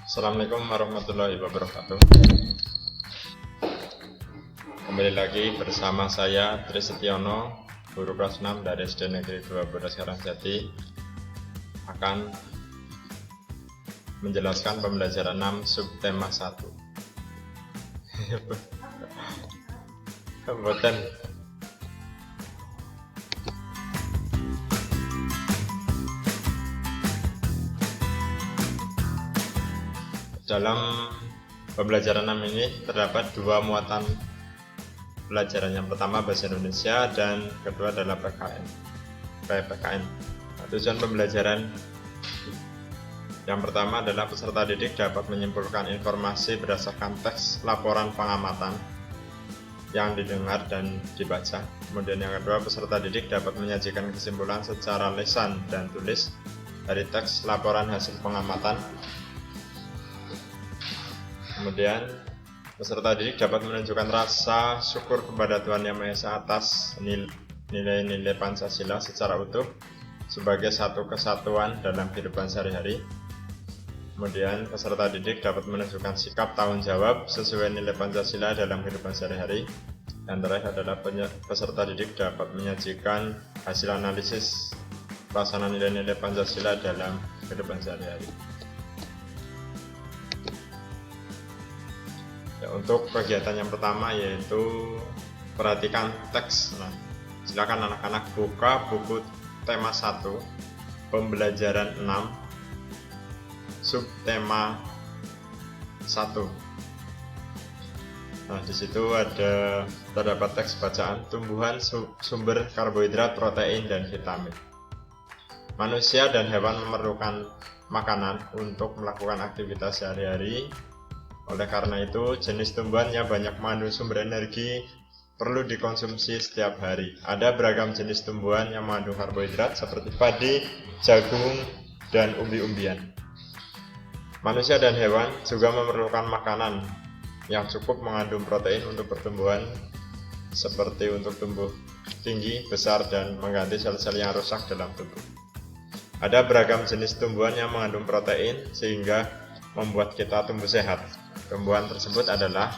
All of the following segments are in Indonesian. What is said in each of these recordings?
Assalamualaikum warahmatullahi wabarakatuh. Kembali lagi bersama saya Trisetiono, guru kelas 6 dari SD Negeri 2 Bodas Karangjati, akan menjelaskan pembelajaran 6 subtema 1. Boten. Dalam pembelajaran 6 ini terdapat dua muatan pelajaran. Yang pertama bahasa Indonesia dan kedua adalah PPKN. Tujuan pembelajaran yang pertama adalah peserta didik dapat menyimpulkan informasi berdasarkan teks laporan pengamatan yang didengar dan dibaca. Kemudian yang kedua, peserta didik dapat menyajikan kesimpulan secara lisan dan tulis dari teks laporan hasil pengamatan. Kemudian peserta didik dapat menunjukkan rasa syukur kepada Tuhan Yang Maha Esa atas nilai-nilai Pancasila secara utuh sebagai satu kesatuan dalam kehidupan sehari-hari. Kemudian peserta didik dapat menunjukkan sikap tanggung jawab sesuai nilai Pancasila dalam kehidupan sehari-hari. Yang terakhir adalah peserta didik dapat menyajikan hasil analisis pelaksanaan nilai-nilai Pancasila dalam kehidupan sehari-hari. Ya, untuk kegiatan yang pertama yaitu perhatikan teks. Nah, silakan anak-anak buka buku tema 1 pembelajaran 6 subtema 1. Nah, di situ terdapat teks bacaan tumbuhan sumber karbohidrat, protein, dan vitamin. Manusia dan hewan memerlukan makanan untuk melakukan aktivitas sehari-hari. Oleh karena itu, jenis tumbuhan yang banyak mengandung sumber energi perlu dikonsumsi setiap hari. Ada beragam jenis tumbuhan yang mengandung karbohidrat seperti padi, jagung, dan umbi-umbian. Manusia dan hewan juga memerlukan makanan yang cukup mengandung protein untuk pertumbuhan, seperti untuk tumbuh tinggi, besar, dan mengganti sel-sel yang rusak dalam tubuh. Ada beragam jenis tumbuhan yang mengandung protein sehingga membuat kita tumbuh sehat. Tumbuhan tersebut adalah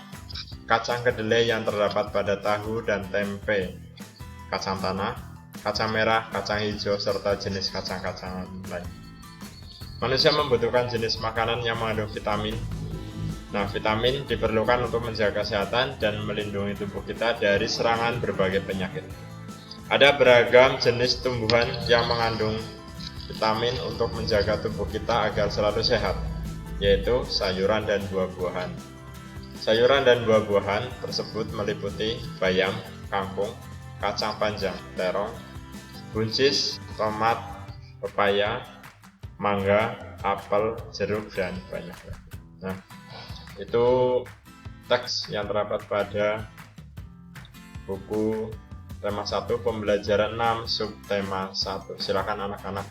kacang kedelai yang terdapat pada tahu dan tempe, kacang tanah, kacang merah, kacang hijau, serta jenis kacang-kacangan lain. Manusia membutuhkan jenis makanan yang mengandung vitamin. Nah, vitamin diperlukan untuk menjaga kesehatan dan melindungi tubuh kita dari serangan berbagai penyakit. Ada beragam jenis tumbuhan yang mengandung vitamin untuk menjaga tubuh kita agar selalu sehat, yaitu sayuran dan buah-buahan. Sayuran dan buah-buahan tersebut meliputi bayam, kangkung, kacang panjang, terong, buncis, tomat, pepaya, mangga, apel, jeruk, dan banyak lagi. Nah, itu teks yang terdapat pada buku tema 1 pembelajaran 6 subtema 1. Silakan anak-anak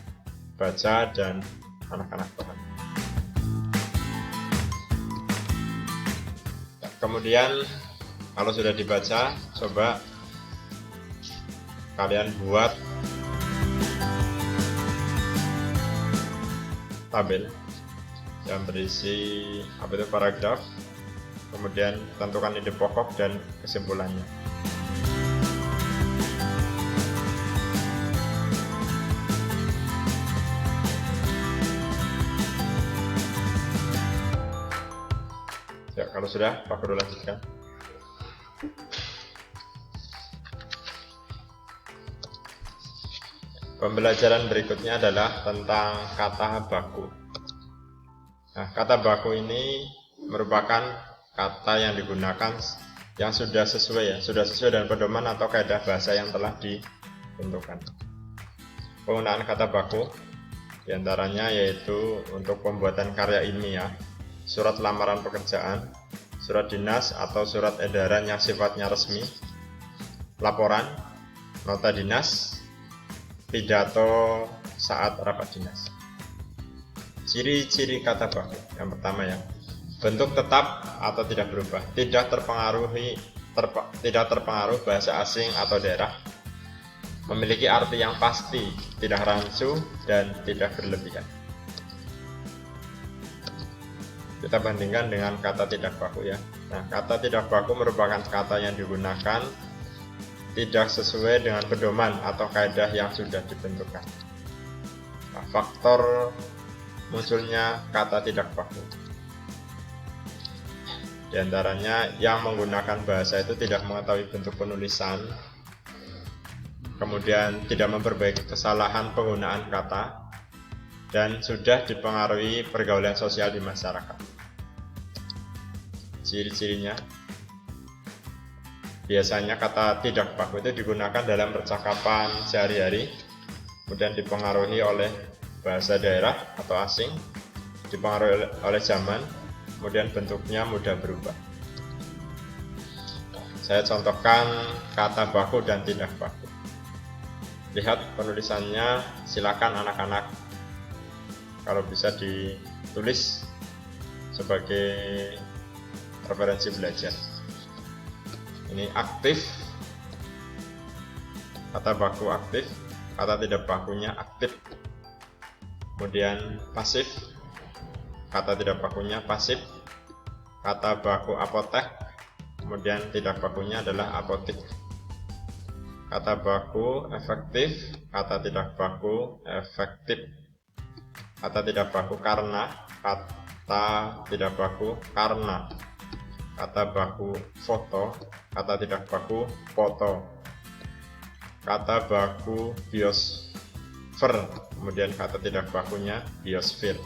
baca dan anak-anak paham. Kemudian kalau sudah dibaca, coba kalian buat tabel yang berisi paragraf, kemudian tentukan ide pokok dan kesimpulannya. Ya, kalau sudah, Pak Guru lanjutkan. Pembelajaran berikutnya adalah tentang kata baku. Nah, kata baku ini merupakan kata yang digunakan yang sudah sesuai dengan pedoman atau kaidah bahasa yang telah ditentukan. Penggunaan kata baku diantaranya yaitu untuk pembuatan karya ilmiah, surat lamaran pekerjaan, surat dinas atau surat edaran yang sifatnya resmi, laporan, nota dinas, pidato saat rapat dinas. Ciri-ciri kata baku. Yang pertama bentuk tetap atau tidak berubah, tidak terpengaruh bahasa asing atau daerah, memiliki arti yang pasti, tidak rancu dan tidak berlebihan. Kita bandingkan dengan kata tidak baku ya. Nah, kata tidak baku merupakan kata yang digunakan tidak sesuai dengan pedoman atau kaidah yang sudah ditentukan. Nah, faktor munculnya kata tidak baku di antaranya yang menggunakan bahasa itu tidak mengetahui bentuk penulisan, kemudian tidak memperbaiki kesalahan penggunaan kata, dan sudah dipengaruhi pergaulan sosial di masyarakat. Ciri-cirinya, biasanya kata tidak baku itu digunakan dalam percakapan sehari-hari, kemudian dipengaruhi oleh bahasa daerah atau asing, dipengaruhi oleh zaman, kemudian bentuknya mudah berubah. Saya contohkan kata baku dan tidak baku. Lihat penulisannya, silakan anak-anak kalau bisa ditulis sebagai referensi belajar. Ini aktif, kata baku aktif, kata tidak bakunya aktif. Kemudian pasif, kata tidak bakunya pasif, kata baku apotek, kemudian tidak bakunya adalah apotik. Kata baku efektif, kata tidak baku efektif. Kata tidak baku karena, kata tidak baku karena. Kata baku foto, kata tidak baku foto. Kata baku biosfer, kemudian kata tidak bakunya biosfer.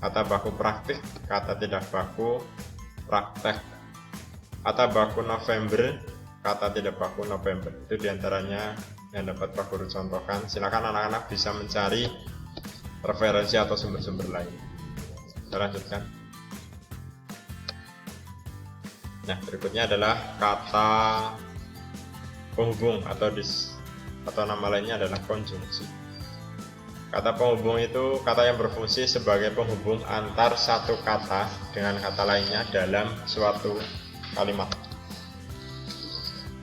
Kata baku praktik, kata tidak baku praktek. Kata baku November, kata tidak baku November. Itu diantaranya yang dapat Pak Guru contohkan. Silakan anak-anak bisa mencari referensi atau sumber-sumber lain. Kita lanjutkan. Nah, berikutnya adalah kata penghubung atau nama lainnya adalah konjungsi. Kata penghubung itu kata yang berfungsi sebagai penghubung antar satu kata dengan kata lainnya dalam suatu kalimat.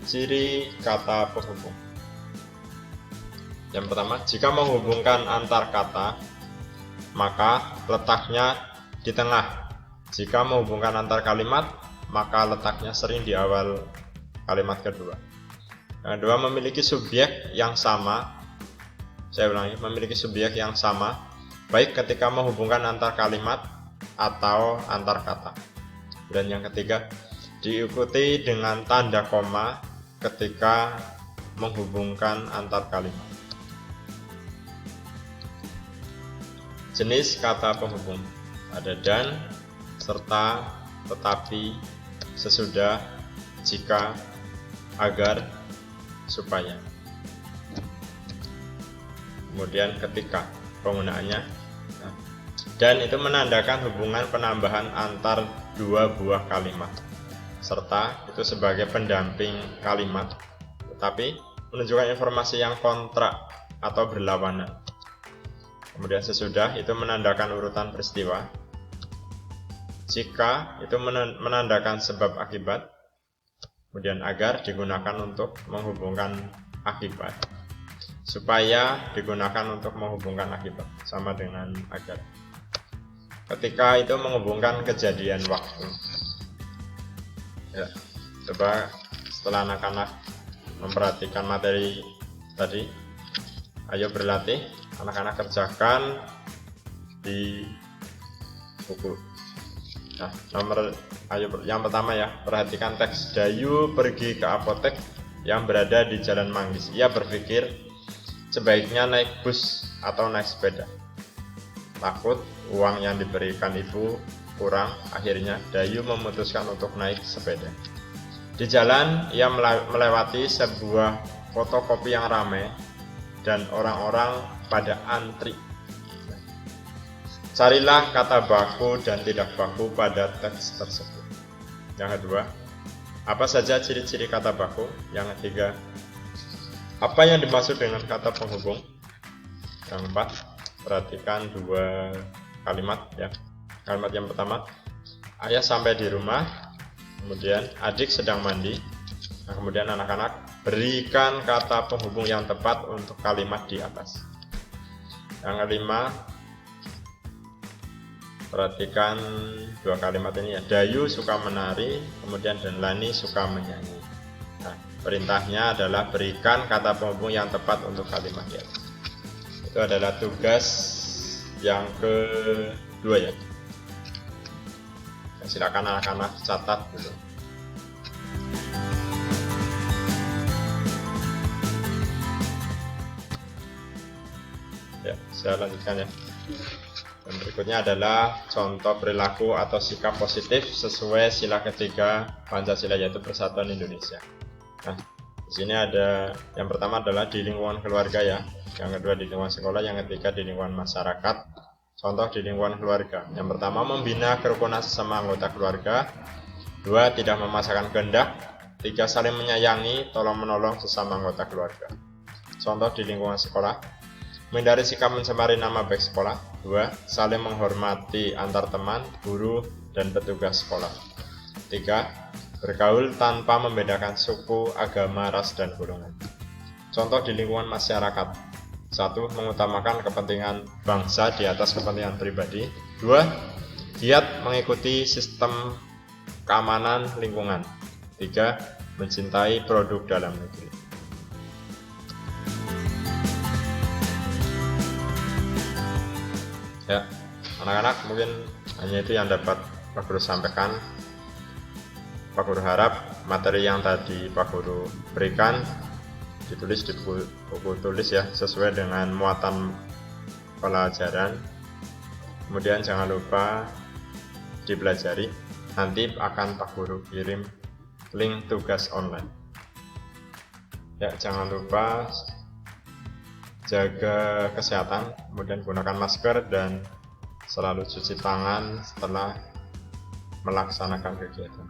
Ciri kata penghubung. Yang pertama, jika menghubungkan antar kata, maka letaknya di tengah. Jika menghubungkan antar kalimat, maka letaknya sering di awal kalimat kedua. Yang kedua, memiliki subjek yang sama. Saya ulangi, memiliki subjek yang sama, baik ketika menghubungkan antar kalimat atau antar kata. Dan yang ketiga, diikuti dengan tanda koma ketika menghubungkan antar kalimat. Jenis kata penghubung ada dan, serta, tetapi, sesudah, jika, agar, supaya. Kemudian ketika penggunaannya, dan itu menandakan hubungan penambahan antar dua buah kalimat, serta itu sebagai pendamping kalimat, tetapi menunjukkan informasi yang kontrak atau berlawanan. Kemudian sesudah itu menandakan urutan peristiwa. Jika itu menandakan sebab akibat. Kemudian agar digunakan untuk menghubungkan akibat. Supaya digunakan untuk menghubungkan akibat, sama dengan agar. Ketika itu menghubungkan kejadian waktu. Ya, coba setelah anak-anak memperhatikan materi tadi, ayo berlatih, anak-anak kerjakan di buku. Nah, yang pertama ya, perhatikan teks. Dayu pergi ke apotek yang berada di Jalan Manggis. Ia berpikir sebaiknya naik bus atau naik sepeda. Takut uang yang diberikan ibu kurang, akhirnya Dayu memutuskan untuk naik sepeda. Di jalan ia melewati sebuah fotokopi yang ramai dan orang-orang pada antri. Carilah kata baku dan tidak baku pada teks tersebut. Yang kedua, apa saja ciri-ciri kata baku? Yang ketiga, apa yang dimaksud dengan kata penghubung? Yang keempat, perhatikan dua kalimat ya. Kalimat yang pertama, ayah sampai di rumah, kemudian adik sedang mandi. Nah, kemudian anak-anak berikan kata penghubung yang tepat untuk kalimat di atas. Yang kelima, Perhatikan dua kalimat ini ya. Dayu suka menari, kemudian dan Lani suka menyanyi. Nah, perintahnya adalah berikan kata penghubung yang tepat untuk kalimat ya. Itu adalah tugas yang kedua ya. Silakan anak-anak catat dulu. Ya, saya lanjutkan ya. Dan berikutnya adalah contoh perilaku atau sikap positif sesuai sila ketiga Pancasila, yaitu Persatuan Indonesia. Nah, di sini ada yang pertama adalah di lingkungan keluarga ya, yang kedua di lingkungan sekolah, yang ketiga di lingkungan masyarakat. Contoh di lingkungan keluarga. Yang pertama, membina kerukunan sesama anggota keluarga. Dua, tidak memaksakan kehendak. Tiga, saling menyayangi, tolong menolong sesama anggota keluarga. Contoh di lingkungan sekolah, menghindari sikap mencemari nama baik sekolah. 2. Saling menghormati antar teman, guru, dan petugas sekolah. 3. Bergaul tanpa membedakan suku, agama, ras, dan golongan. Contoh di lingkungan masyarakat. 1. Mengutamakan kepentingan bangsa di atas kepentingan pribadi. 2. Giat mengikuti sistem keamanan lingkungan. 3. Mencintai produk dalam negeri. Ya, anak-anak mungkin hanya itu yang dapat Pak Guru sampaikan. Pak Guru harap materi yang tadi Pak Guru berikan ditulis di buku tulis ya, sesuai dengan muatan pelajaran. Kemudian jangan lupa dipelajari. Nanti akan Pak Guru kirim link tugas online. Ya, jangan lupa jaga kesehatan, kemudian gunakan masker dan selalu cuci tangan setelah melaksanakan kegiatan.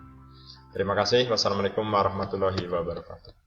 Terima kasih. Wassalamualaikum warahmatullahi wabarakatuh.